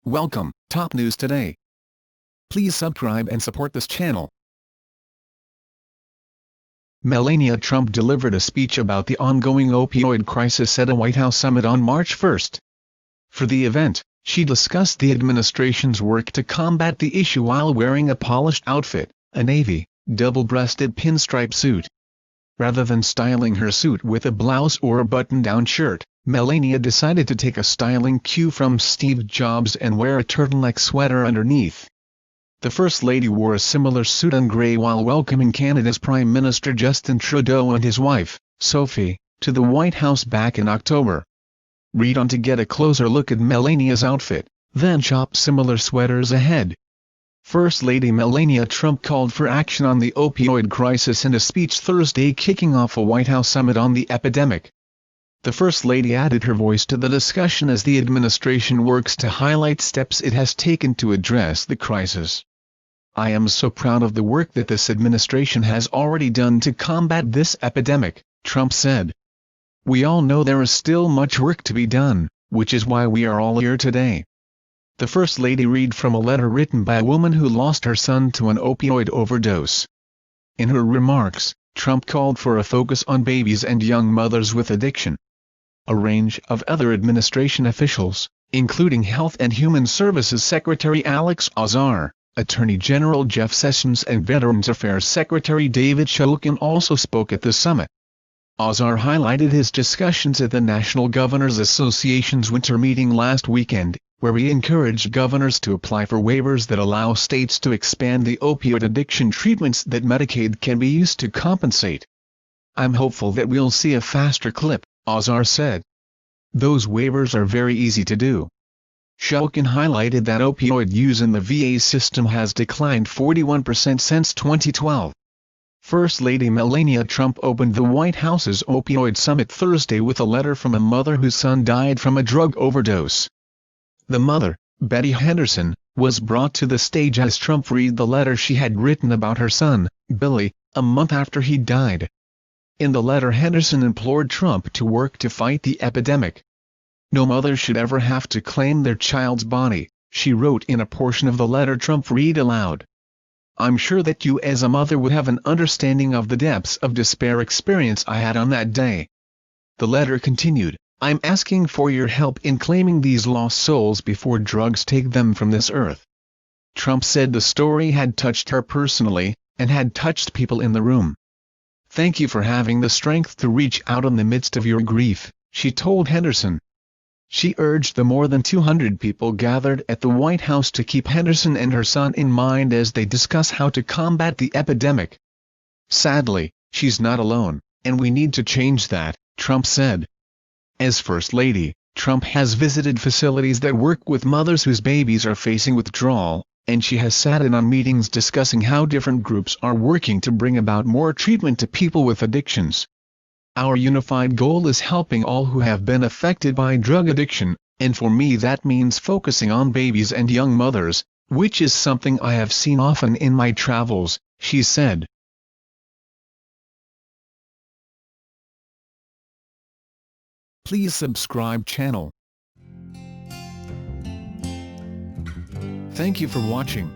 Welcome, Top News Today. Please subscribe and support this channel. Melania Trump delivered a speech about the ongoing opioid crisis at a White House summit on March 1. For the event, she discussed the administration's work to combat the issue while wearing a polished outfit, a navy, double-breasted pinstripe suit. Rather than styling her suit with a blouse or a button-down shirt, Melania decided to take a styling cue from Steve Jobs and wear a turtleneck sweater underneath. The First Lady wore a similar suit in grey while welcoming Canada's Prime Minister Justin Trudeau and his wife, Sophie, to the White House back in October. Read on to get a closer look at Melania's outfit, then shop similar sweaters ahead. First Lady Melania Trump called for action on the opioid crisis in a speech Thursday kicking off a White House summit on the epidemic. The First Lady added her voice to the discussion as the administration works to highlight steps it has taken to address the crisis. "I am so proud of the work that this administration has already done to combat this epidemic," Trump said. "We all know there is still much work to be done, which is why we are all here today." The First Lady read from a letter written by a woman who lost her son to an opioid overdose. In her remarks, Trump called for a focus on babies and young mothers with addiction. A range of other administration officials, including Health and Human Services Secretary Alex Azar, Attorney General Jeff Sessions and Veterans Affairs Secretary David Shulkin also spoke at the summit. Azar highlighted his discussions at the National Governors Association's winter meeting last weekend, where he encouraged governors to apply for waivers that allow states to expand the opioid addiction treatments that Medicaid can be used to compensate. "I'm hopeful that we'll see a faster clip," Azar said. "Those waivers are very easy to do." Shulkin highlighted that opioid use in the VA system has declined 41% since 2012. First Lady Melania Trump opened the White House's opioid summit Thursday with a letter from a mother whose son died from a drug overdose. The mother, Betty Henderson, was brought to the stage as Trump read the letter she had written about her son, Billy, a month after he died. In the letter, Henderson implored Trump to work to fight the epidemic. "No mother should ever have to claim their child's body," she wrote in a portion of the letter Trump read aloud. "I'm sure that you as a mother would have an understanding of the depths of despair experience I had on that day." The letter continued, "I'm asking for your help in claiming these lost souls before drugs take them from this earth." Trump said the story had touched her personally, and had touched people in the room. "Thank you for having the strength to reach out in the midst of your grief," she told Henderson. She urged the more than 200 people gathered at the White House to keep Henderson and her son in mind as they discuss how to combat the epidemic. "Sadly, she's not alone, and we need to change that," Trump said. As First Lady, Trump has visited facilities that work with mothers whose babies are facing withdrawal, and she has sat in on meetings discussing how different groups are working to bring about more treatment to people with addictions. "Our unified goal is helping all who have been affected by drug addiction, and for me that means focusing on babies and young mothers, which is something I have seen often in my travels," she said. Please subscribe channel. Thank you for watching.